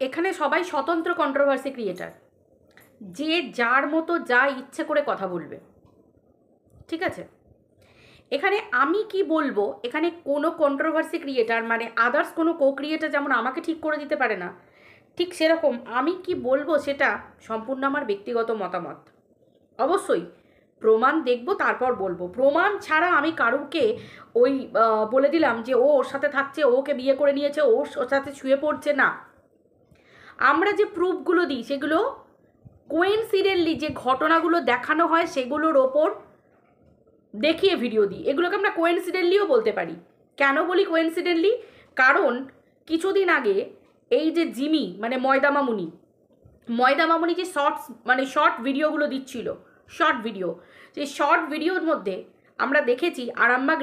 এখানে সবাই স্বতন্ত্র কন্ট্রোভার্সি ক্রিয়েটার, যে যার মতো যা ইচ্ছে করে কথা বলবে, ঠিক আছে? এখানে আমি কি বলবো, এখানে কোনো কন্ট্রোভার্সি ক্রিয়েটার মানে আদার্স কোনো কো ক্রিয়েটার যেমন আমাকে ঠিক করে দিতে পারে না, ঠিক সেরকম আমি কি বলবো সেটা সম্পূর্ণ আমার ব্যক্তিগত মতামত। অবশ্যই প্রমাণ দেখব তারপর বলবো। প্রমাণ ছাড়া আমি কারুকে ওই বলে দিলাম যে ও ওর সাথে থাকছে, ওকে বিয়ে করে নিয়েছে, ওর সাথে শুয়ে পড়ছে না। আমরা যে প্রুফগুলো দিই সেগুলো কোইন্সিডেন্টলি যে ঘটনাগুলো দেখানো হয় সেগুলোর ওপর দেখিয়ে ভিডিও দিই। এগুলোকে আমরা কোইন্সিডেন্টলিও বলতে পারি। কেন বলি কোইন্সিডেন্টলি? কারণ কিছুদিন আগে এই যে জিমি মানে ময়দা মামুনি যে শর্ট ভিডিওগুলো দিচ্ছিল, শর্ট ভিডিও, সেই শর্ট ভিডিওর মধ্যে আমরা দেখেছি আরামবাগ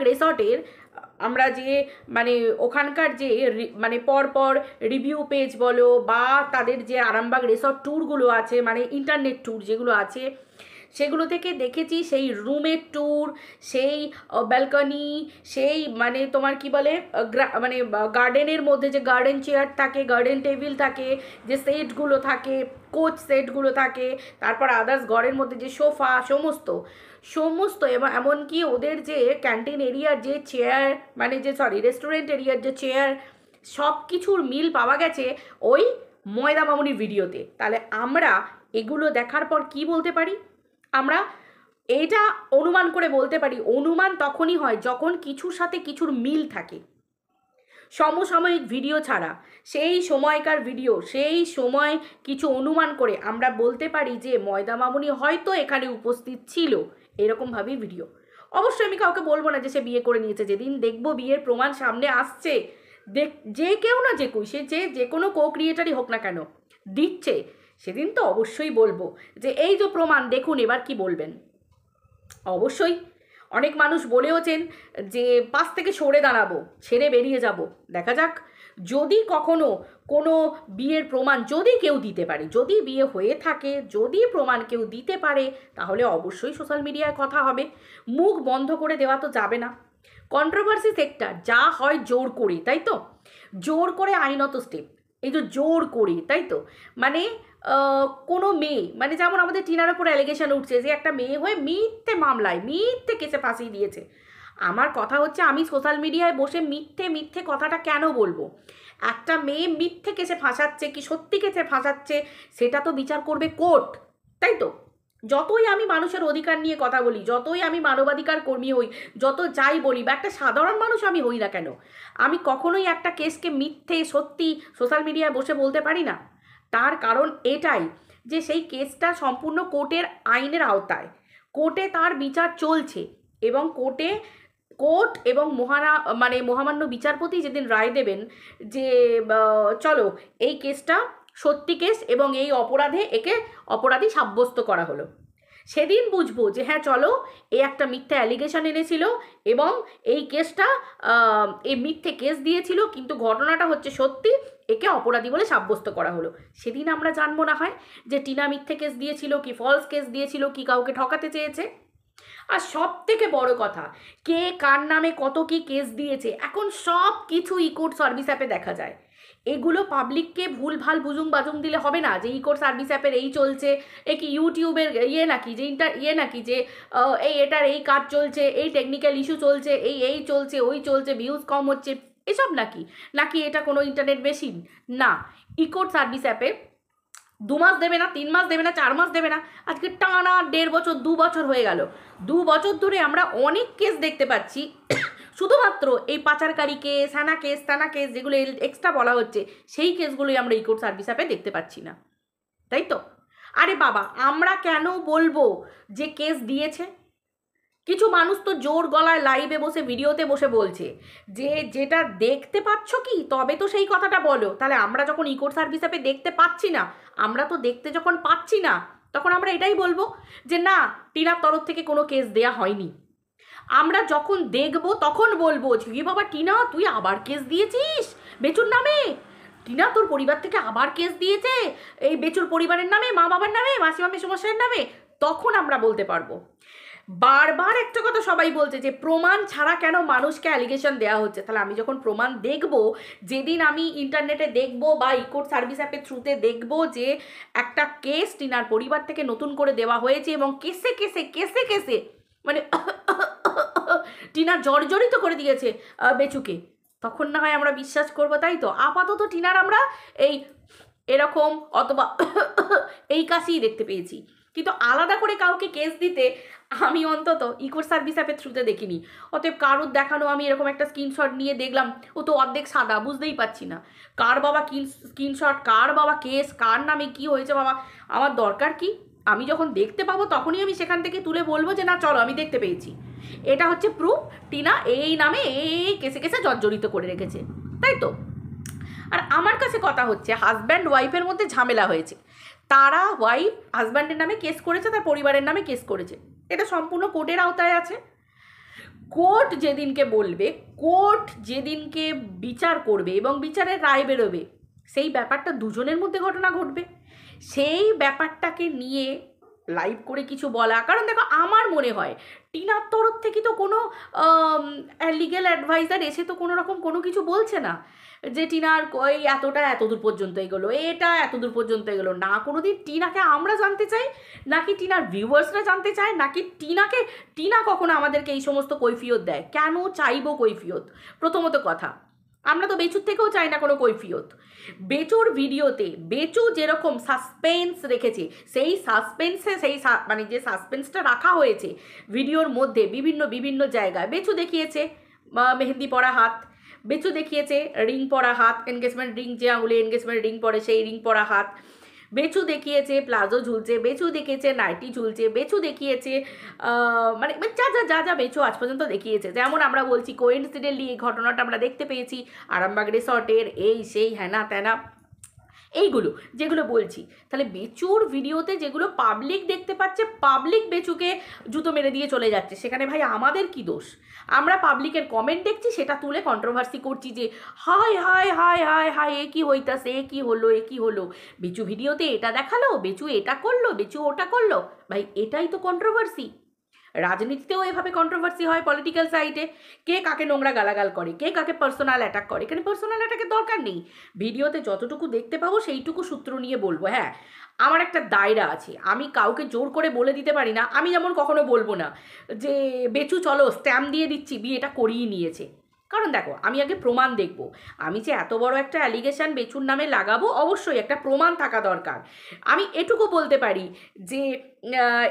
রেসর্টের আমরা যে মানে ওখানকার যে মানে পরপর রিভিউ পেজ বলো বা তাদের যে আরামবাগ রেসর্ট ট্যুরগুলো আছে মানে ইন্টারনেট ট্যুর যেগুলো আছে সেগুলো থেকে দেখেছি সেই রুমের ট্যুর, সেই ব্যালকনি, সেই মানে তোমার কি বলে মানে গার্ডেনের মধ্যে যে গার্ডেন চেয়ার থাকে, গার্ডেন টেবিল থাকে, যে সেটগুলো থাকে, কোচ সেটগুলো থাকে, তারপর আদার্স ঘরের মধ্যে যে সোফা সমস্ত এবং এমনকি ওদের যে ক্যান্টিন এরিয়ার যে চেয়ার মানে যে রেস্টুরেন্ট এরিয়ার যে চেয়ার, সব কিছুর মিল পাওয়া গেছে ওই ময়দা মামুনির ভিডিওতে। তাহলে আমরা এগুলো দেখার পর কি বলতে পারি? আমরা এটা অনুমান করে বলতে পারি, অনুমান তখনই হয় যখন কিছুর সাথে কিছুর মিল থাকে। সমসাময়িক ভিডিও ছাড়া সেই সময়কার ভিডিও, সেই সময় কিছু অনুমান করে আমরা বলতে পারি যে ময়দা মামুনি হয়তো এখানে উপস্থিত ছিল, এরকমভাবেই ভিডিও। অবশ্যই আমি কাউকে বলবো না যে সে বিয়ে করে নিয়েছে। যেদিন দেখবো বিয়ের প্রমাণ সামনে আসছে, যে কেউ না যে কেউ, সে যে কোনো কো ক্রিয়েটারই হোক না কেন দিচ্ছে, সেদিন তো অবশ্যই বলবো যে এই যে প্রমাণ দেখুন, এবার কি বলবেন। অবশ্যই অনেক মানুষ বলেওছেন যে পাশ থেকে সরে দাঁড়াবো, ছেড়ে বেরিয়ে যাব। দেখা যাক, যদি কখনো কোনো বিয়ের প্রমাণ যদি কেউ দিতে পারে, যদি বিয়ে হয়ে থাকে, যদি প্রমাণ কেউ দিতে পারে, তাহলে অবশ্যই সোশ্যাল মিডিয়ায় কথা হবে। মুখ বন্ধ করে দেওয়া তো যাবে না। কন্ট্রোভার্সি সেক্টর যা হয় জোর করে, তাই তো? জোর করে আইনত স্টেপ, এই যে জোর করে, তাই তো? মানে কোনো মেয়ে মানে যেমন আমাদের টিনার ওপর অ্যালিগেশন উঠছে যে একটা মেয়ে হয়ে মিথ্যে মামলায় মিথ্যে কেসে ফাঁসিয়ে দিয়েছে। আমার কথা হচ্ছে, আমি সোশ্যাল মিডিয়ায় বসে মিথ্যে কথাটা কেন বলবো? একটা মেয়ে মিথ্যে কেসে ফাঁসাচ্ছে কি সত্যি কেসে ফাঁসাচ্ছে সেটা তো বিচার করবে কোর্ট, তাই তো? যতই আমি মানুষের অধিকার নিয়ে কথা বলি, যতই আমি মানবাধিকার কর্মী হই, যত যাই বলি বা একটা সাধারণ মানুষ আমি হই না কেন, আমি কখনোই একটা কেসকে মিথ্যে সত্যি সোশ্যাল মিডিয়ায় বসে বলতে পারি না। তার কারণ এটাই যে সেই কেসটা সম্পূর্ণ কোর্টের আইনের আওতায়, কোর্টে তার বিচার চলছে এবং কোর্ট এবং মহামান্য বিচারপতি যেদিন রায় দেবেন যে চলো এই কেসটা সত্যি কেস এবং এই অপরাধে একে অপরাধী সাব্যস্ত করা হলো, সেদিন বুঝবো যে হ্যাঁ চলো এ একটা মিথ্যে অ্যালিগেশন এনেছিল এবং এই কেসটা এই মিথ্যে কেস দিয়েছিল কিন্তু ঘটনাটা হচ্ছে সত্যি, একে অপরাধী বলে সাব্যস্ত করা হলো। সেদিন আমরা জানবো না হয় যে টিনা মিথ্যে কেস দিয়েছিল কি ফলস কেস দিয়েছিল কি কাউকে ঠকাতে চেয়েছে। আর সব থেকে বড় কথা, কে কার নামে কত কি কেস দিয়েছে এখন সব কিছু ইকোর্ট সার্ভিস অ্যাপে দেখা যায়। এগুলো পাবলিককে ভুলভাল বুজুং বাজুং দিলে হবে না যে ইকোর্ট সার্ভিস অ্যাপের এই চলছে, এ কি ইউটিউবের নাকি যে নাকি যে এটার এই কাজ চলছে, এই টেকনিক্যাল ইস্যু চলছে, এই চলছে ওই চলছে, ভিউজ কম হচ্ছে, এসব নাকি এটা কোনো ইন্টারনেট মেশিন না। ইকোর্ট সার্ভিস অ্যাপে 2 মাস দেবে না, 3 মাস দেবে না, 4 মাস দেবে না, আজকে টানা 1.5 বছর 2 বছর হয়ে গেল। 2 বছর ধরে আমরা অনেক কেস দেখতে পাচ্ছি শুধুমাত্র এই পাচারকারী কেস, হ্যানা কেস, তানা কেস, যেগুলো এক্সট্রা বলা হচ্ছে সেই কেসগুলোই আমরা ইকোর্ট সার্ভিস অ্যাপে দেখতে পাচ্ছি না, তাই তো? আরে বাবা, আমরা কেন বলবো যে কেস দিয়েছে? কিছু মানুষ তো জোর গলায় লাইভে বসে ভিডিওতে বসে বলছে যে যেটা দেখতে পাচ্ছ কি তবে তো সেই কথাটা বলো। তাহলে আমরা যখন ইকোর্ট সার্ভিস অ্যাপে দেখতে পাচ্ছি না, আমরা তো দেখতে যখন পাচ্ছি না, তখন আমরা এটাই বলবো যে না, টিনার তরফ থেকে কোনো কেস দেয়া হয়নি। আমরা যখন দেখবো তখন বলবো যে বাবা টিনা তুই আবার কেস দিয়েছিস বেচুর নামে, টিনা তোর পরিবার থেকে আবার কেস দিয়েছে এই বেচুর পরিবারের নামে, মা বাবার নামে, মাসিমা মেসোমশাইয়ের নামে, তখন আমরা বলতে পারবো। বারবার একটা কথা সবাই বলছে যে প্রমাণ ছাড়া কেন মানুষকে অ্যালিগেশন দেওয়া হচ্ছে। তাহলে আমি যখন প্রমাণ দেখব, যেদিন আমি ইন্টারনেটে দেখব বা ইকোর্ট সার্ভিস অ্যাপের থ্রুতে দেখব যে একটা কেস টিনার পরিবার থেকে নতুন করে দেওয়া হয়েছে এবং কেসে কেসে কেসে কেসে মানে টিনা জর্জরিত করে দিয়েছে বেচুকে, তখন না হয় আমরা বিশ্বাস করবো, তাই তো? আপাতত টিনার আমরা এই এরকম অথবা এই কাজই দেখতে পেয়েছি, কিন্তু আলাদা করে কাউকে কেস দিতে আমি অন্তত ইকোর সার্ভিস অ্যাপের থ্রুতে দেখিনি। অতএব কারুর দেখানো আমি এরকম একটা স্ক্রিনশট নিয়ে দেখলাম, ও তো অর্ধেক সাদা, বুঝতেই পারছি না কার বাবা স্ক্রিনশট, কার বাবা কেস, কার নামে কি হয়েছে বাবা, আমার দরকার কি? আমি যখন দেখতে পাবো তখনই আমি সেখান থেকে তুলে বলবো যে না চলো আমি দেখতে পেয়েছি, এটা হচ্ছে প্রুফ টিনা এই নামে এই কেসে কেসে জর্জরিত করে রেখেছে, তাই তো? আর আমার কাছে কথা হচ্ছে হাজব্যান্ড ওয়াইফের মধ্যে ঝামেলা হয়েছে, তারা ওয়াইফ হাজব্যান্ডের নামে কেস করেছে, তার পরিবারের নামে কেস করেছে, এটা সম্পূর্ণ কোর্টের আওতায় আছে। কোর্ট যেদিনকে বলবে, কোর্ট যেদিনকে বিচার করবে এবং বিচারের রায় বেরোবে, সেই ব্যাপারটা দুজনের মধ্যে ঘটনা ঘটবে, সেই ব্যাপারটাকে নিয়ে লাইভ করে কিছু বলা। কারণ দেখো আমার মনে হয় টিনার তরফ থেকে তো কোনো লিগ্যাল অ্যাডভাইজার এসে তো কোনো রকম কোনো কিছু বলছে না যে টিনার এই এতটা এতদূর পর্যন্ত এগোলো, এটা এতদূর পর্যন্ত এগোলো না। কোনো দিন টিনাকে আমরা জানতে চাই, নাকি টিনার ভিউয়ার্সরা জানতে চায়, নাকি টিনা কখনো আমাদেরকে এই সমস্ত কৈফিয়ত দেয়? কেন চাইবো কৈফিয়ত? প্রথমত কথা, আমরা তো বেচুর থেকেও চাই না কোনো কৈফিয়ত। বেচুর ভিডিওতে বেচু যেরকম সাসপেন্স রেখেছে, সেই সাসপেন্সে মানে যে সাসপেন্সটা রাখা হয়েছে ভিডিওর মধ্যে বিভিন্ন বিভিন্ন জায়গায়, বেচু দেখিয়েছে মেহেন্দি পরা হাত, বেচু দেখিয়েছে রিং পরা হাত, এনগেজমেন্ট রিং, যে আঙুলে এনগেজমেন্ট রিং পরে সেই রিং পরা হাত, বেচু দেখিয়েছে প্লাজো ঝুলছে, বেচু দেখিয়েছে নাইটি ঝুলছে, বেচু দেখিয়েছে মানে যা যা যা যা বেচু আজ পর্যন্ত দেখিয়েছে। যেমন আমরা বলছি কোইন্সিডেন্টলি এই ঘটনাটা আমরা দেখতে পেয়েছি আরামবাগ রিসর্টের, এই সেই হ্যানা ত্যানা এইগুলো যেগুলো বলছি। তাহলে বেচুর ভিডিওতে যেগুলো পাবলিক দেখতে পাচ্ছে, পাবলিক বেচুকে জুতো মেরে দিয়ে চলে যাচ্ছে, সেখানে ভাই আমাদের কি দোষ? আমরা পাবলিকের কমেন্ট দেখছি, সেটা তুলে কন্ট্রোভার্সি করছি যে হায় হায় হায় হায় হায় এ কি হইতাছে, এ কি হলো, এ কি হলো, বেচু ভিডিওতে এটা দেখালো, বেচু এটা করলো, বেচু ওটা করলো। ভাই এটাই তো কন্ট্রোভার্সি। রাজনীতিতেও এভাবে কন্ট্রোভার্সি হয়, পলিটিক্যাল সাইটে কে কাকে নোংরা গালাগাল করে, কে কাকে পার্সোনাল অ্যাটাক করে। এখানে পার্সোনাল অ্যাটাকের দরকার নেই, ভিডিওতে যতটুকু দেখতে পাবো সেইটুকু সূত্র নিয়ে বলবো। হ্যাঁ, আমার একটা দায়রা আছে, আমি কাউকে জোর করে বলে দিতে পারি না। আমি যেমন কখনো বলবো না যে বেচু চলো স্ট্যাম্প দিয়ে দিচ্ছি, বিয়েটা করিয়ে নিয়েছে। কারণ দেখো আমি আগে প্রমাণ দেখব। আমি যে এত বড় একটা অ্যালিগেশন বেচুর নামে লাগাবো, অবশ্যই একটা প্রমাণ থাকা দরকার। আমি এটুকু বলতে পারি যে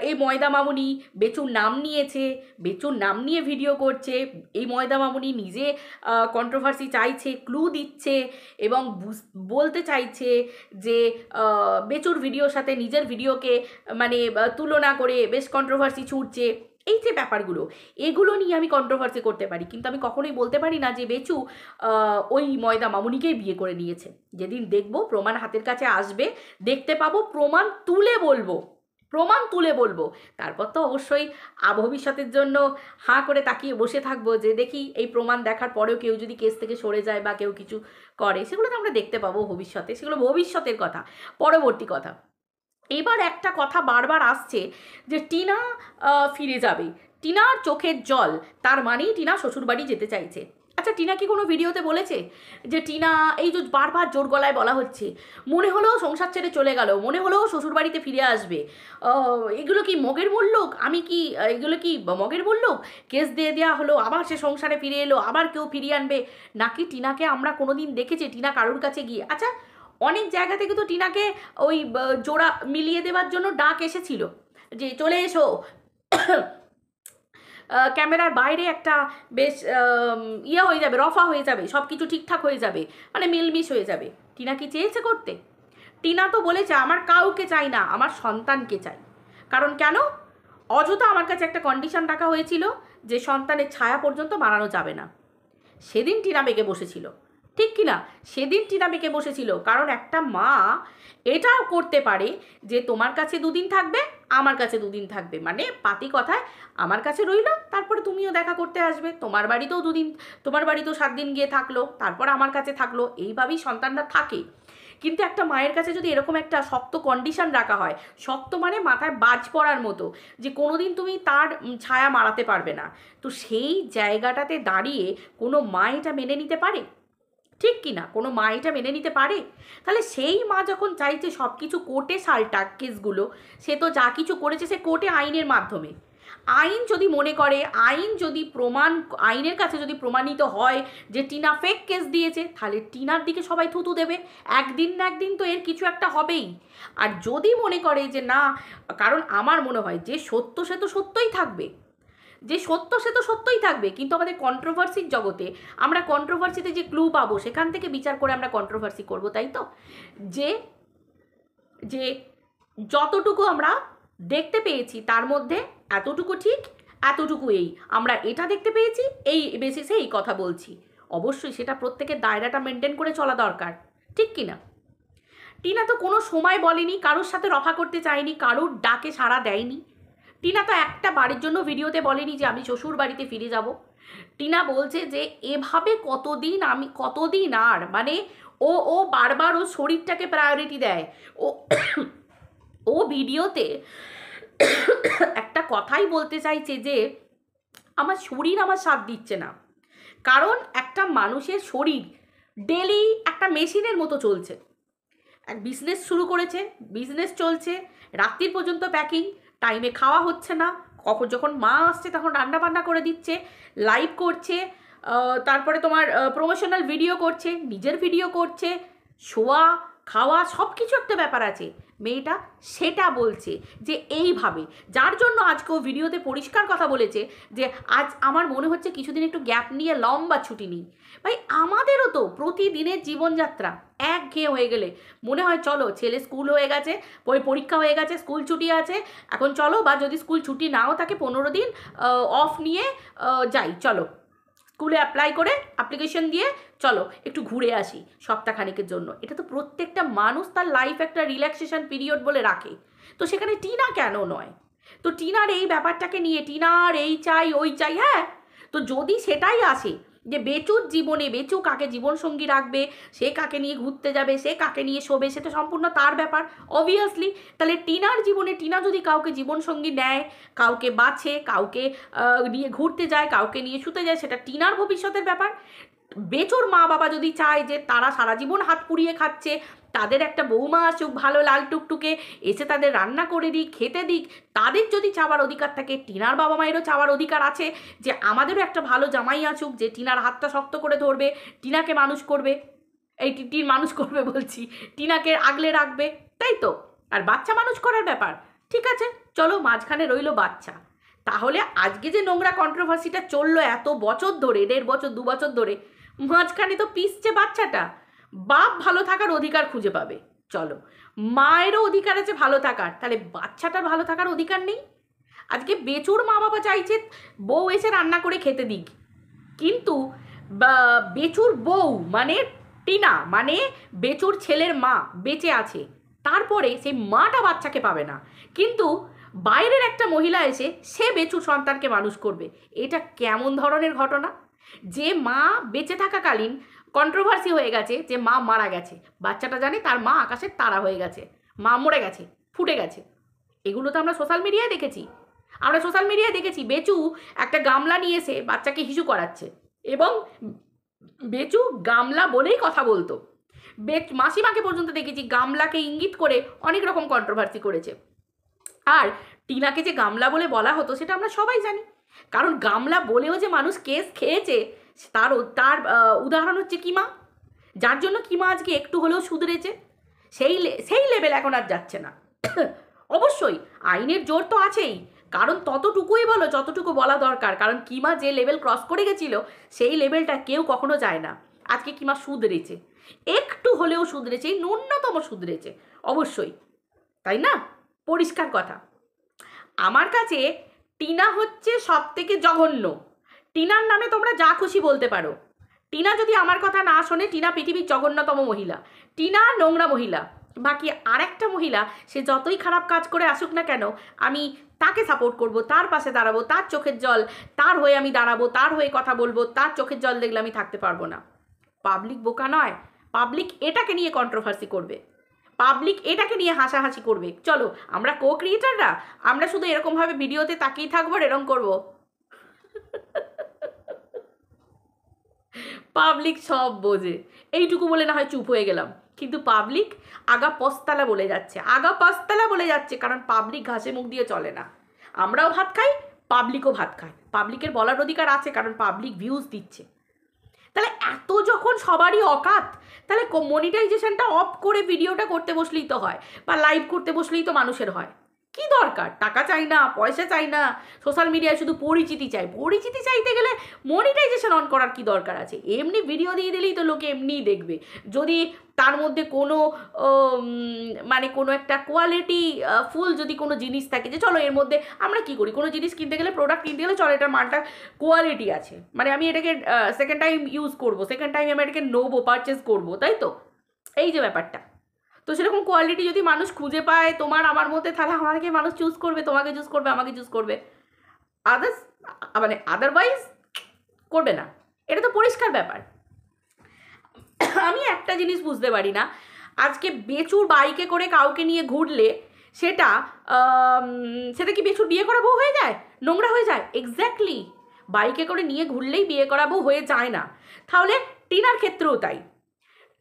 এই ময়দা মামুনি বেচুর নাম নিয়েছে, বেচুর নাম নিয়ে ভিডিও করছে, এই ময়দা মামুনি নিজে কন্ট্রোভার্সি চাইছে, ক্লু দিচ্ছে এবং বলতে চাইছে যে বেচুর ভিডিওর সাথে নিজের ভিডিওকে মানে তুলনা করে বেশ কন্ট্রোভার্সি ছুটছে। এই যে ব্যাপারগুলো, এগুলো নিয়ে আমি কন্ট্রোভার্সি করতে পারি, কিন্তু আমি কখনোই বলতে পারি না যে বেচু ওই ময়দা মামুনিকেই বিয়ে করে নিয়েছে। যেদিন দেখবো প্রমাণ হাতের কাছে আসবে, দেখতে পাবো, প্রমাণ তুলে বলবো, তারপর তো অবশ্যই ভবিষ্যতের জন্য হাঁ করে তাকিয়ে বসে থাকবো যে দেখি এই প্রমাণ দেখার পরেও কেউ যদি কেস থেকে সরে যায় বা কেউ কিছু করে, সেগুলো তো আমরা দেখতে পাবো ভবিষ্যতে, সেগুলো ভবিষ্যতের কথা, পরবর্তী কথা। এবার একটা কথা বারবার আসছে যে টিনা ফিরে যাবে, টিনার চোখের জল, তার মানেই টিনা শ্বশুরবাড়ি যেতে চাইছে। আচ্ছা, টিনা কি কোনো ভিডিওতে বলেছে যে টিনা, এই যে বারবার জোর গলায় বলা হচ্ছে, মনে হলো সংসার ছেড়ে চলে গেল, মনে হলো শ্বশুরবাড়িতে ফিরে আসবে, এগুলো কি মগের মুল্লুক? এগুলো কি মগের মুল্লুক? কেস দিয়ে দেওয়া হলো, আবার সে সংসারে ফিরে এলো, আবার কেউ ফিরিয়ে আনবে? নাকি টিনাকে আমরা কোনোদিন দেখেছি টিনা কারুর কাছে গিয়ে? আচ্ছা, অনেক জায়গা থেকে তো টিনাকে ওই জোড়া মিলিয়ে দেওয়ার জন্য ডাক এসেছিল যে চলে এসো, ক্যামেরার বাইরে একটা বেশ ইয়ে হয়ে যাবে, রফা হয়ে যাবে, সব কিছু ঠিকঠাক হয়ে যাবে, মানে মিলমিশ হয়ে যাবে। টিনা কি চেয়েছে করতে? টিনা তো বলেছে আমার কাউকে চাই না, আমার সন্তানকে চাই। কারণ কেন? অযথা আমার কাছে একটা কন্ডিশন রাখা হয়েছিল যে সন্তানের ছায়া পর্যন্ত মারানো যাবে না। সেদিন টিনা বেঁকে বসেছিল, ঠিক কি না? সেদিন টিনা বেঁকে বসেছিল, কারণ একটা মা এটাও করতে পারে যে তোমার কাছে দুদিন থাকবে, আমার কাছে দুদিন থাকবে, মানে পাতি কথায় আমার কাছে রইলো, তারপরে তুমিও দেখা করতে আসবে, তোমার বাড়িতেও 7 দিন গিয়ে থাকলো, তারপর আমার কাছে থাকলো, এইভাবেই সন্তানরা থাকে। কিন্তু একটা মায়ের কাছে যদি এরকম একটা শক্ত কন্ডিশন রাখা হয়, শক্ত মানে মাথায় বাজ পড়ার মতো, যে কোনোদিন তুমি তার ছায়া মারাতে পারবে না, তো সেই জায়গাটাতে দাঁড়িয়ে কোনো মা এটা মেনে নিতে পারে? ঠিক কি না? কোনো মা এটা মেনে নিতে পারে? তাহলে সেই মা যখন চাইছে সব কিছু কোর্টে সালটাক কেসগুলো, সে তো যা কিছু করেছে সে কোর্টে আইনের মাধ্যমে। আইন যদি মনে করে, আইন যদি আইনের কাছে যদি প্রমাণিত হয় যে টিনা ফেক কেস দিয়েছে, তাহলে টিনার দিকে সবাই থুতু দেবে, একদিন না একদিন তো এর কিছু একটা হবেই। আর যদি মনে করে যে না, কারণ আমার মনে হয় যে সত্য সে তো সত্যই থাকবে, যে সত্য সে তো সত্যই থাকবে, কিন্তু আমাদের কন্ট্রোভার্সির জগতে আমরা কন্ট্রোভার্সিতে যে ক্লু পাবো সেখান থেকে বিচার করে আমরা কন্ট্রোভার্সি করবো, তাই তো? যে যে যতটুকু আমরা দেখতে পেয়েছি তার মধ্যে এতটুকু ঠিক, এতটুকু এই, আমরা এটা দেখতে পেয়েছি, এই বেসিসে এই কথা বলছি। অবশ্যই সেটা প্রত্যেকের দায়রাটা মেনটেন করে চলা দরকার, ঠিক কি না? টিনা তো কোনো সময় বলেনি, কারোর সাথে রফা করতে চায়নি, কারোর ডাকে সাড়া দেয়নি। টিনা তো একটা বাড়ির জন্য ভিডিওতে বলেনি যে আমি শ্বশুর বাড়িতে ফিরে যাব। টিনা বলছে যে এভাবে কতদিন আর, মানে ও বারবার ও শরীরটাকে প্রায়োরিটি দেয়। ও ভিডিওতে একটা কথাই বলতে চাইছে যে আমার শরীর আমার সাথ দিচ্ছে না, কারণ একটা মানুষের শরীর ডেলি একটা মেশিনের মতো চলছে। এক বিজনেস শুরু করেছে, বিজনেস চলছে, রাত্রির পর্যন্ত প্যাকিং, টাইমে খাওয়া হচ্ছে না, যখন মা আসছে তখন রান্না বান্না করে দিচ্ছে, লাইভ করছে, তারপরে তোমার প্রমোশনাল ভিডিও করছে, নিজের ভিডিও করছে, শোয়া খাওয়া সব কিছু একটা ব্যাপার আছে। মেয়েটা সেটা বলছে যে এইভাবে, যার জন্য আজকে ও ভিডিওতে পরিষ্কার কথা বলেছে যে আজ আমার মনে হচ্ছে কিছুদিন একটু গ্যাপ নিয়ে লম্বা ছুটি নিই। ভাই আমাদেরও তো প্রতিদিনের জীবনযাত্রা একঘেয়ে হয়ে গেলে মনে হয় চলো ছেলে স্কুল হয়ে গেছে, পরীক্ষা হয়ে গেছে, স্কুল ছুটি আছে, এখন চলো, বা যদি স্কুল ছুটি নাও থাকে 15 দিন অফ নিয়ে যাই, চলো স্কুলে অ্যাপ্লাই করে অ্যাপ্লিকেশন দিয়ে চলো একটু ঘুরে আসি সপ্তাহখানেকের জন্য। এটা তো প্রত্যেকটা মানুষ তার লাইফ একটা রিল্যাক্সেশন পিরিয়ড বলে রাখে, তো সেখানে টিনা কেন নয়? তো টিনার এই ব্যাপারটাকে নিয়ে টিনার এই চাই ওই চাই, হ্যাঁ, তো যদি সেটাই আসে যে বেচুর জীবনে বেচু কাকে জীবনসঙ্গী রাখবে, সে কাকে নিয়ে ঘুরতে যাবে, সে কাকে নিয়ে শোবে, সেটা সম্পূর্ণ তার ব্যাপার অবভিয়াসলি। তাহলে টিনার জীবনে টিনা যদি কাউকে জীবনসঙ্গী নেয়, কাউকে বাছে, কাউকে নিয়ে ঘুরতে যায়, কাউকে নিয়ে শুতে যায়, সেটা টিনার ভবিষ্যতের ব্যাপার। বেচুর মা বাবা যদি চায় যে তারা সারা জীবন হাত পুড়িয়ে খাচ্ছে, তাদের একটা বৌমা আসুক ভালো লাল টুকটুকে, এসে তাদের রান্না করে দিক, খেতে দিক, তাদের যদি চাওয়ার অধিকার থাকে, টিনার বাবা মায়েরও চাওয়ার অধিকার আছে যে আমাদেরও একটা ভালো জামাই আসুক যে টিনার হাতটা শক্ত করে ধরবে, টিনাকে মানুষ করবে, মানুষ করবে বলছি, টিনাকে আগলে রাখবে, তাই তো? আর বাচ্চা মানুষ করার ব্যাপার, ঠিক আছে, চলো মাঝখানে রইলো বাচ্চা। তাহলে আজকে যে নোংরা কন্ট্রোভার্সিটা চললো এত বছর ধরে, 1.5 বছর 2 বছর ধরে, মাঝখানে তো পিসছে বাচ্চাটা। বাপ ভালো থাকার অধিকার খুঁজে পাবে, চলো মায়েরও অধিকার আছে ভালো থাকার, তাহলে বাচ্চাটার ভালো থাকার অধিকার নেই? আজকে বেচুর মা বাবা চাইছে বউ এসে রান্না করে খেতে দিক, কিন্তু বেচুর বউ মানে টিনা, মানে বেচুর ছেলের মা বেঁচে আছে, তারপরে সেই মাটা বাচ্চাকে পাবে না, কিন্তু বাইরের একটা মহিলা এসে সে বেচুর সন্তানকে মানুষ করবে। এটা কেমন ধরনের ঘটনা? যে মা বেঁচে থাকাকালীন কন্ট্রোভার্সি হয়ে গেছে যে মা মারা গেছে, বাচ্চাটা জানে তার মা আকাশের তারা হয়ে গেছে, মা মরে গেছে, ফুটে গেছে, এগুলো তো আমরা সোশ্যাল মিডিয়ায় দেখেছি। বেচু একটা গামলা নিয়ে এসে বাচ্চাকে হিসু করাচ্ছে, এবং বেচু গামলা বলেই কথা বলতো, মাসিমাকে পর্যন্ত দেখেছি গামলাকে ইঙ্গিত করে অনেক রকম কন্ট্রোভার্সি করেছে। আর টিনাকে যে গামলা বলে বলা হতো সেটা আমরা সবাই জানি, কারণ গামলা বলেও যে মানুষ কেস খেয়েছে তার উদাহরণ হচ্ছে কিমা, যার জন্য কিমা আজকে একটু হলেও শুধরেছে। সেই লেভেল এখন আর যাচ্ছে না। অবশ্যই আইনের জোর তো আছেই, কারণ ততটুকুই বলো যতটুকু বলা দরকার, কারণ কিমা যে লেভেল ক্রস করে গেছিল সেই লেভেলটা কেউ কখনো যায় না। আজকে কিমা শুধরেছে, একটু হলেও শুধরেছে, ন্যূনতম শুধরেছে, অবশ্যই, তাই না? পরিষ্কার কথা। আমার কাছে টিনা হচ্ছে সব থেকে জঘন্য। টিনার নামে তোমরা যা খুশি বলতে পারো, টিনা যদি আমার কথা না শোনে, টিনা পৃথিবীর জঘন্যতম মহিলা, টিনা নোংরা মহিলা। বাকি আরেকটা মহিলা সে যতই খারাপ কাজ করে আসুক না কেন, আমি তাকে সাপোর্ট করব, তার পাশে দাঁড়াবো, তার চোখের জল, তার হয়ে আমি দাঁড়াবো, তার হয়ে কথা বলবো, তার চোখের জল দেখলে আমি থাকতে পারবো না। পাবলিক বোকা নয়, পাবলিক এটাকে নিয়ে কন্ট্রোভার্সি করবে, পাবলিক এটাকে নিয়ে হাসাহাসি করবে। চলো আমরা কো ক্রিয়েটাররা আমরা শুধু এরকমভাবে ভিডিওতে তাকিয়ে থাকবো, এরকম করবো। পাবলিক সব বোঝে, এইটুকু বলে না হয় চুপ হয়ে গেলাম, কিন্তু পাবলিক আগা পস্তালা বলে যাচ্ছে, আগা পস্তালা বলে যাচ্ছে, কারণ পাবলিক ঘাসে মুখ দিয়ে চলে না। আমরাও ভাত খাই, পাবলিকও ভাত খায়, পাবলিকের বলার অধিকার আছে, কারণ পাবলিক ভিউজ দিচ্ছে। তাহলে এত যখন সবারই অকাত, তাহলে মনিটাইজেশনটা অফ করে ভিডিওটা করতে বসলেই তো হয়, বা লাইভ করতে বসলেই তো মানুষের হয়। কি দরকার? টাকা চাই না, পয়সা চাই না, সোশ্যাল মিডিয়ায় শুধু পরিচিতি চাই। পরিচিতি চাইতে গেলে মনিটাইজেশন অন করার কি দরকার আছে? এমনি ভিডিও দিয়ে দিলেই তো লোকে এমনিই দেখবে। যদি তার মধ্যে কোনো মানে কোনো একটা কোয়ালিটি ফুল যদি কোনো জিনিস থাকে, যে চলো এর মধ্যে আমরা কি করি, কোনো জিনিস কিনতে গেলে, প্রোডাক্ট কিনতে গেলে, চলো এটার মানটা কোয়ালিটি আছে, মানে আমি এটাকে সেকেন্ড টাইম ইউজ করবো, সেকেন্ড টাইম আমি এটাকে নেবো, পারচেস করবো, তাই তো? এই যে ব্যাপারটা, তো সেরকম কোয়ালিটি যদি মানুষ খুঁজে পায় তোমার আমার মধ্যে, তাহলে আমাকে মানুষ চুজ করবে, তোমাকে চুজ করবে, আমাকে চুজ করবে। আদার্স মানে আদারওয়াইজ করবে না, এটা তো পরিষ্কার ব্যাপার। আমি একটা জিনিস বুঝতে পারি না, আজকে বেচুর বাইকে করে কাউকে নিয়ে ঘুরলে সেটা সেটা কি বেচুর বিয়ে করা বউ হয়ে যায়, নোংরা হয়ে যায়? এক্স্যাক্টলি, বাইকে করে নিয়ে ঘুরলেই বিয়ে করা বউ হয়ে যায় না। তাহলে টিনার ক্ষেত্রেও তাই,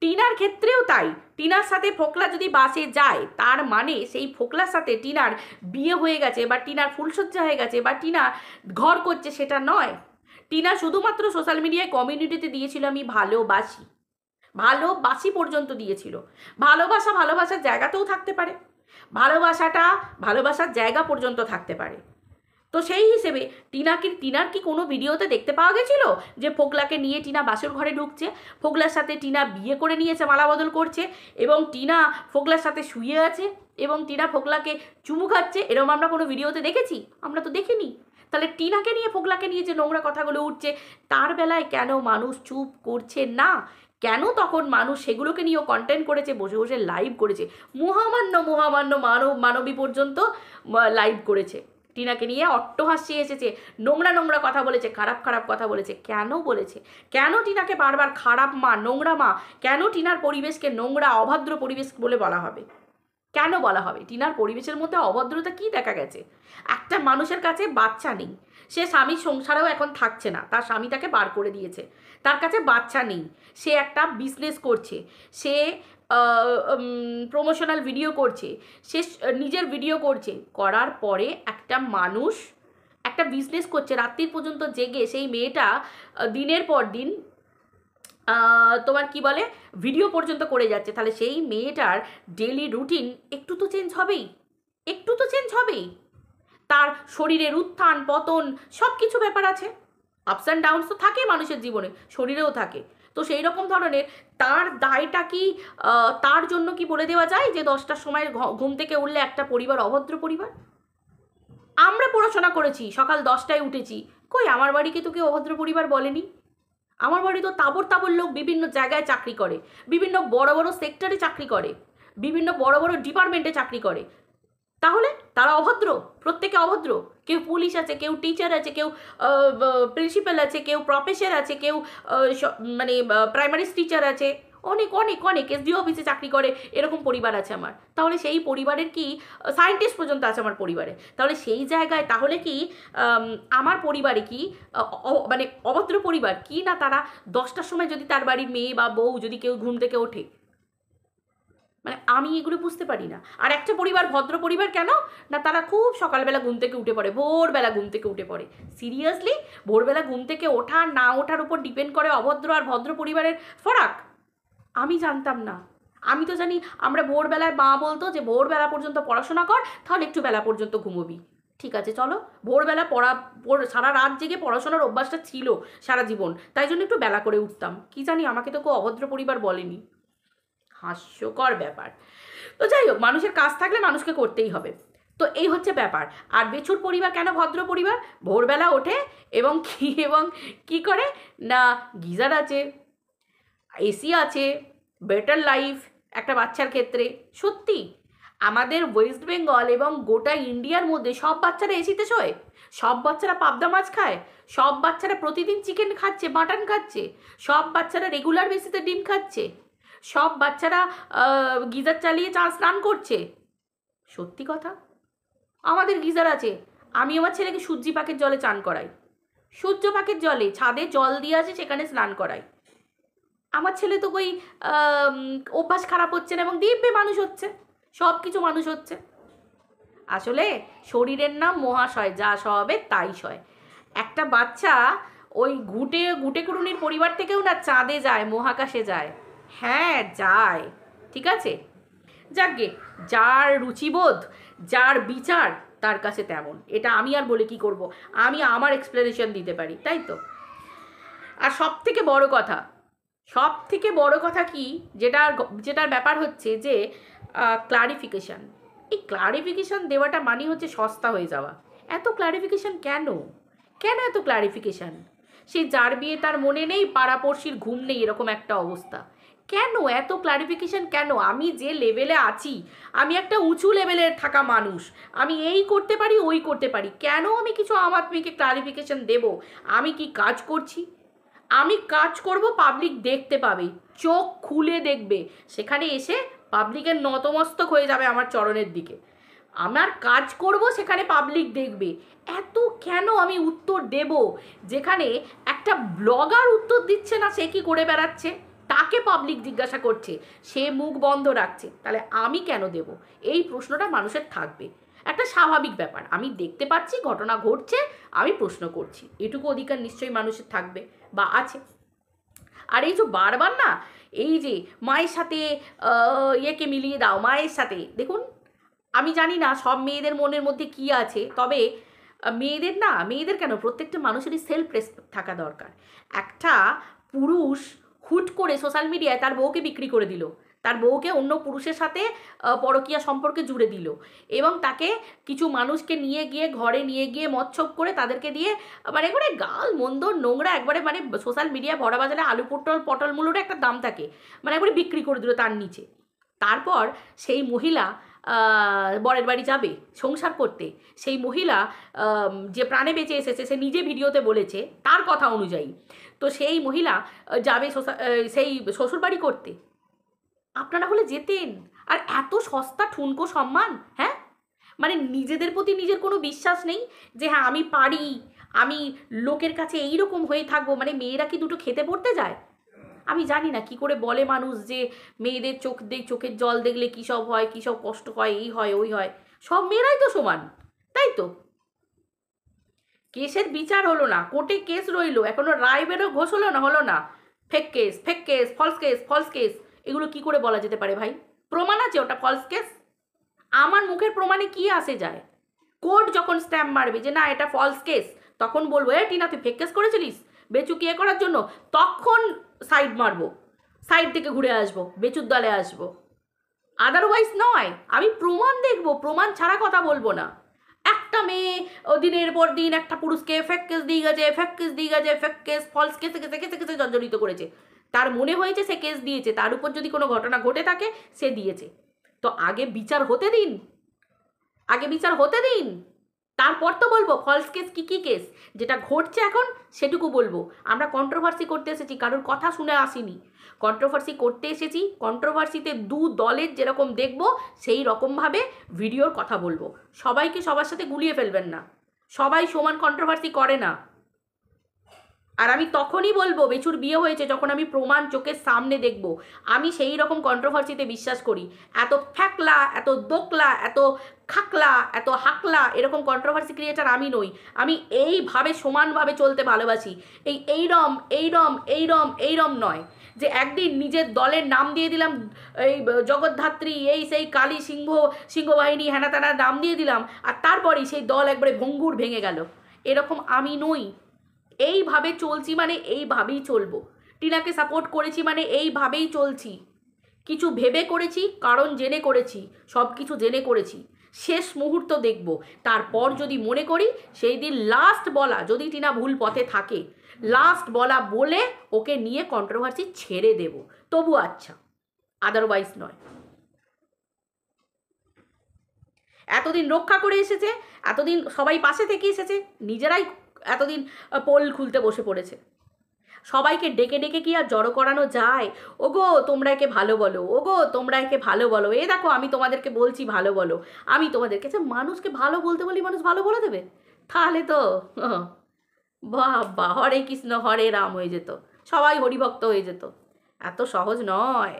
টিনার ক্ষেত্রেও তাই। টিনার সাথে ফোকলা যদি বাসে যায়, তার মানে সেই ফোকলার সাথে টিনার বিয়ে হয়ে গেছে, বা টিনার ফুলসজ্জা হয়ে গেছে, বা টিনা ঘর করছে, সেটা নয়। টিনা শুধুমাত্র সোশ্যাল মিডিয়ায় কমিউনিটিতে দিয়েছিল আমি ভালোবাসি, ভালোবাসি পর্যন্ত দিয়েছিল। ভালোবাসা ভালোবাসার জায়গাতেও থাকতে পারে, ভালোবাসাটা ভালোবাসার জায়গা পর্যন্ত থাকতে পারে। তো সেই হিসেবে টিনার কি কোনো ভিডিওতে দেখতে পাওয়া গেছিল যে ফোকলাকে নিয়ে টিনা বাসর ঘরে ঢুকছে, ফোকলার সাথে টিনা বিয়ে করে নিয়েছে, মালা বদল করছে, এবং টিনা ফোকলার সাথে শুয়ে আছে, এবং টিনা ফোকলাকে চুমু খাচ্ছে? এরকম আমরা কোনো ভিডিওতে দেখেছি? আমরা তো দেখিনি। তাহলে টিনাকে নিয়ে ফোকলাকে নিয়ে যে নোংরা কথাগুলো উঠছে, তার বেলায় কেন মানুষ চুপ করছে না? কেন তখন মানুষ সেগুলোকে নিয়েও কন্টেন্ট করেছে, বসে বসে লাইভ করেছে, মহামান্য মহামান্য মানবী পর্যন্ত লাইভ করেছে, টিনাকে নিয়ে অট্টহাসি এসেছে, নোংরা নোংরা কথা বলেছে, খারাপ খারাপ কথা বলেছে। কেন বলেছে? কেন টিনাকে বারবার খারাপ মা, নোংরা মা? কেন টিনার পরিবেশকে নোংরা, অভদ্র পরিবেশ বলে বলা হবে? কেন বলা হবে? টিনার পরিবেশের মধ্যে অভদ্রতা কি দেখা গেছে? একটা মানুষের কাছে বাচ্চা নেই, সে স্বামীর সংসারেও এখন থাকছে না, তার স্বামী তাকে বার করে দিয়েছে, তার কাছে বাচ্চা নেই, সে একটা বিজনেস করছে, সে প্রমোশনাল ভিডিও করছে, সে নিজের ভিডিও করছে, করার পরে একটা মানুষ একটা বিজনেস করছে, রাত্রির পর্যন্ত জেগে সেই মেয়েটা দিনের পর দিন তোমার কি বলে ভিডিও পর্যন্ত করে যাচ্ছে, তাহলে সেই মেয়েটার ডেলি রুটিন একটু তো চেঞ্জ হবেই, একটু তো চেঞ্জ হবেই। তার শরীরের উত্থান পতন সব কিছু ব্যাপার আছে, আপস অ্যান্ড ডাউনস তো থাকে মানুষের জীবনে, শরীরেও থাকে। তো সেই রকম ধরনের তার দায়টা কি তার জন্য কি বলে দেওয়া যায় যে 10টার সময় ঘুম থেকে উঠলে একটা পরিবার অভদ্র পরিবার? আমরা পড়াশোনা করেছি, সকাল 10টায় উঠেছি, কই আমার বাড়িকে তো কেউ অভদ্র পরিবার বলেনি। আমার বাড়ি তো তাবর তাবর লোক বিভিন্ন জায়গায় চাকরি করে, বিভিন্ন বড় বড় সেক্টরে চাকরি করে, বিভিন্ন বড় বড় ডিপার্টমেন্টে চাকরি করে, তাহলে তারা অভদ্র? প্রত্যেকে অভদ্র? কেউ পুলিশ আছে, কেউ টিচার আছে, কেউ প্রিন্সিপাল আছে, কেউ প্রফেসর আছে, কেউ মানে প্রাইমারি টিচার আছে, অনেক অনেক অনেক এসডিও অফিসে চাকরি করে, এরকম পরিবার আছে আমার। তাহলে সেই পরিবারের কি সায়েন্টিস্ট পর্যন্ত আছে আমার পরিবারে, তাহলে সেই জায়গায় তাহলে কি আমার পরিবারে কি মানে অভদ্র পরিবার কি না? তারা 10টার সময় যদি তার বাড়ির মেয়ে বা বউ যদি কেউ ঘুম থেকে ওঠে, মানে আমি এগুলো বুঝতে পারি না। আর একটা পরিবার ভদ্র পরিবার কেন না, তারা খুব সকালবেলা ঘুম থেকে উঠে পড়ে, ভোরবেলা ঘুম থেকে উঠে পড়ে। সিরিয়াসলি ভোরবেলা ঘুম থেকে ওঠা না ওঠার উপর ডিপেন্ড করে অভদ্র আর ভদ্র পরিবারের ফারাক? আমি জানতাম না। আমি তো জানি আমরা ভোরবেলায় মা বলতো যে ভোরবেলা পর্যন্ত পড়াশোনা কর, তাহলে একটু বেলা পর্যন্ত ঘুমোবি। ঠিক আছে চলো, ভোরবেলা সারা রাত জেগে পড়াশোনার অভ্যাসটা ছিল সারা জীবন, তাই জন্য একটু বেলা করে উঠতাম। কি জানি আমাকে তো কেউ অভদ্র পরিবার বলেনি। হাস্যকর ব্যাপার। তো যাই হোক, মানুষের কাজ থাকলে মানুষকে করতেই হবে। তো এই হচ্ছে ব্যাপার। আর বেচুর পরিবার কেন ভদ্র পরিবার? ভোরবেলা ওঠে এবং কি করে না, গিজার আছে, এসি আছে, বেটার লাইফ একটা বাচ্চার ক্ষেত্রে। সত্যি আমাদের ওয়েস্ট বেঙ্গল এবং গোটা ইন্ডিয়ার মধ্যে সব বাচ্চারা এসিতে শোয়, সব বাচ্চারা পাবদা মাছ খায়, সব বাচ্চারা প্রতিদিন চিকেন খাচ্ছে, মাটন খাচ্ছে, সব বাচ্চারা রেগুলার বেসিসে ডিম খাচ্ছে, সব বাচ্চারা গিজার চালিয়ে স্নান করছে? সত্যি কথা, আমাদের গিজার আছে। আমি আমার ছেলেকে সূর্যি পাকের জলে চান করাই, সূর্য পাকের জলে, ছাদে জল দিয়ে আছে সেখানে স্নান করাই। আমার ছেলে তো ওই অভ্যাস খারাপ হচ্ছে না এবং দিব্যে মানুষ হচ্ছে, সব কিছু মানুষ হচ্ছে। আসলে শরীরের নাম মহাশয়, যা সবে তাই সয়। একটা বাচ্চা ওই গুটে কুড়ুনির পরিবার থেকেও না চাঁদে যায়, মহাকাশে যায়। হ্যাঁ যায়, ঠিক আছে। যাকগে, যার রুচিবোধ, যার বিচার তার কাছে তেমন। এটা আমি আর বলে কি করব, আমি আমার এক্সপ্লেনেশন দিতে পারি, তাই তো। আর সব থেকে বড় কথা কি, যেটার ব্যাপার হচ্ছে যে ক্লারিফিকেশান। এই ক্লারিফিকেশান দেওয়াটা মানে হচ্ছে সস্তা হয়ে যাওয়া। এত ক্লারিফিকেশান কেন এত ক্লারিফিকেশান? সে যার বিয়ে তার মনে নেই, পাড়াপড়শির ঘুম নেই, এরকম একটা অবস্থা। কেন এত ক্লারিফিকেশান কেন? আমি যে লেভেলে আছি, আমি একটা উঁচু লেভেলের থাকা মানুষ, আমি এই করতে পারি ওই করতে পারি, কেন আমি কিছু আমার মেয়েকে ক্লারিফিকেশান দেব? আমি কি কাজ করছি? আমি কাজ করব, পাবলিক দেখতে পাবে, চোখ খুলে দেখবে, সেখানে এসে পাবলিকের নতমস্তক হয়ে যাবে আমার চরণের দিকে। আমার কাজ করব, সেখানে পাবলিক দেখবে। এত কেন আমি উত্তর দেব? যেখানে একটা ব্লগার উত্তর দিচ্ছে না, সে কি করে বেড়াচ্ছে, তাকে পাবলিক জিজ্ঞাসা করছে, সে মুখ বন্ধ রাখছে, তাহলে আমি কেন দেব? এই প্রশ্নটা মানুষের থাকবে, একটা স্বাভাবিক ব্যাপার। আমি দেখতে পাচ্ছি ঘটনা ঘটছে, আমি প্রশ্ন করছি, এটুকু অধিকার নিশ্চয়ই মানুষের থাকবে বা আছে। আর এই যে বারবার না, এই যে মায়ের সাথে ইয়েকে মিলিয়ে দাও, মায়ের সাথে, দেখুন আমি জানি না সব মেয়েদের মনের মধ্যে কি আছে, তবে মেয়েদের কেন, প্রত্যেকটা মানুষেরই সেলফ রেসপেক্ট থাকা দরকার। একটা পুরুষ হুট করে সোশ্যাল মিডিয়ায় তার বউকে বিক্রি করে দিল, তার বউকে অন্য পুরুষের সাথে পরকীয়া সম্পর্কে জুড়ে দিল, এবং তাকে কিছু মানুষকে নিয়ে গিয়ে ঘরে নিয়ে গিয়ে মচ্ছব করে তাদেরকে দিয়ে মানে একবারে গাল মন্দ নোংরা, একবারে মানে সোশ্যাল মিডিয়ায় ভরা বাজারে আলু পটল মূলোর একটা দাম থাকে, মানে একবারে বিক্রি করে দিল তার নিচে। তারপর সেই মহিলা বরের বাড়ি যাবে সংসার করতে, সেই মহিলা যে প্রাণে বেঁচে এসেছে, সে নিজে ভিডিওতে বলেছে তার কথা অনুযায়ী, তো সেই মহিলা যাবে সেই শ্বশুরবাড়ি করতে। আপনারা হলে যেতেন? আর এত সস্তা ঠুনকো সম্মান, হ্যাঁ, মানে নিজেদের প্রতি নিজের কোনো বিশ্বাস নেই যে হ্যাঁ আমি পারি, আমি লোকের কাছে এইরকম হয়ে থাকবো। মানে মেয়েরা কি দুটো খেতে পড়তে যায়? আমি জানি না কি করে বলে মানুষ যে মেয়েদের চোখের জল দেখলে কী সব হয়, কী সব কষ্ট হয়, এই হয় ওই হয়। সব মেয়েরাই তো সমান, তাই তো। কেসের বিচার হলো না, কোর্টে কেস রইলো, এখনো রায় বেরো ঘোষ হলো না। ফেক কেস, ফলস কেস, এগুলো কি করে বলা যেতে পারে ভাই? প্রমাণ আছে ওটা ফলস কেস? আমার মুখের প্রমাণে কি আসে যায়? কোর্ট যখন স্ট্যাম্প মারবে যে না এটা ফলস কেস, তখন বলবো এ টিনা তুই ফেক কেস করেছিলিস বেচুকিয়ে করার জন্য, তখন সাইড মারবো, সাইড থেকে ঘুরে আসবো, বেচুর দলে আসবো। আদারওয়াইজ নয়, আমি প্রমাণ দেখবো, প্রমাণ ছাড়া কথা বলবো না। একটা মেয়ে দিনের পর দিন একটা পুরুষকে ফেক কেস দিয়ে গেছে, ফেক কেস ফলস কেসে কেসে জর্জরিত করেছে। তার মনে হয়েছে সে কেস দিয়েছে, তার উপর যদি কোনো ঘটনা ঘটে থাকে সে দিয়েছে, তো আগে বিচার হতে দিন, তারপর তো বলবো ফলস কেস কি কেস। যেটা ঘটছে এখন সেটুকু বলবো। আমরা কন্ট্রোভার্সি করতে এসেছি, কারোর কথা শুনে আসিনি, কন্ট্রোভার্সি করতে এসেছি। কন্ট্রোভার্সিতে দু দলের যেরকম দেখবো সেই রকমভাবে ভিডিওর কথা বলবো। সবাইকে সবার সাথে গুলিয়ে ফেলবেন না, সবাই সমান কন্ট্রোভার্সি করে না। আর আমি তখনই বলবো বেচুর বিয়ে হয়েছে যখন আমি প্রমাণ চোখের সামনে দেখব। আমি সেই রকম কন্ট্রোভার্সিতে বিশ্বাস করি। এত ফ্যাকলা, এত দোকলা, এত খাকলা, এত হাকলা এরকম কন্ট্রোভার্সি ক্রিয়েটার আমি নই। আমি এইভাবে সমানভাবে চলতে ভালোবাসি। এইরম নয় যে একদিন নিজের দলের নাম দিয়ে দিলাম, এই জগদ্ধাত্রী, এই সেই কালী সিংহবাহিনী হ্যানা ত্যানা নাম দিয়ে দিলাম, আর তারপরেই সেই দল একবারে ভঙ্গুর ভেঙে গেল। এরকম আমি নই। এইভাবে চলছি মানে এইভাবেই চলবো। টিনাকে সাপোর্ট করেছি মানে এইভাবেই চলছি। কিছু ভেবে করেছি, কারণ জেনে করেছি, সব কিছু জেনে করেছি। শেষ মুহূর্ত দেখব, তারপর যদি মনে করি সেই দিন লাস্ট বলা, যদি টিনা ভুল পথে থাকে লাস্ট বলা বলে ওকে নিয়ে কন্ট্রোভার্সি ছেড়ে দেব, তবু আচ্ছা, আদারওয়াইজ নয়। এতদিন রক্ষা করে এসেছে, এতদিন সবাই পাশে থেকে এসেছে, নিজেরাই এতদিন পোল খুলতে বসে পড়েছে। সবাইকে ডেকে ডেকে কি আর জড়ো করানো যায়? ওগো তোমরা একে ভালো বলো, ওগো তোমরা একে ভালো বলো, এ দেখো আমি তোমাদেরকে বলছি ভালো বলো, আমি তোমাদেরকে, আচ্ছা মানুষকে ভালো বলতে বলি মানুষ ভালো বলে দেবে? তাহলে তো বাবা হরে কৃষ্ণ হরে রাম হয়ে যেত, সবাই হরিভক্ত হয়ে যেত। এত সহজ নয়।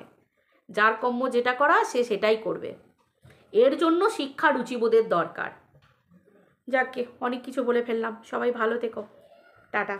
যার কর্ম যেটা করা সে সেটাই করবে। এর জন্য শিক্ষা রুচিবোধের দরকার। যাকে অনেক কিছু বলে ফেললাম, সবাই ভালো থেকো, টাটা।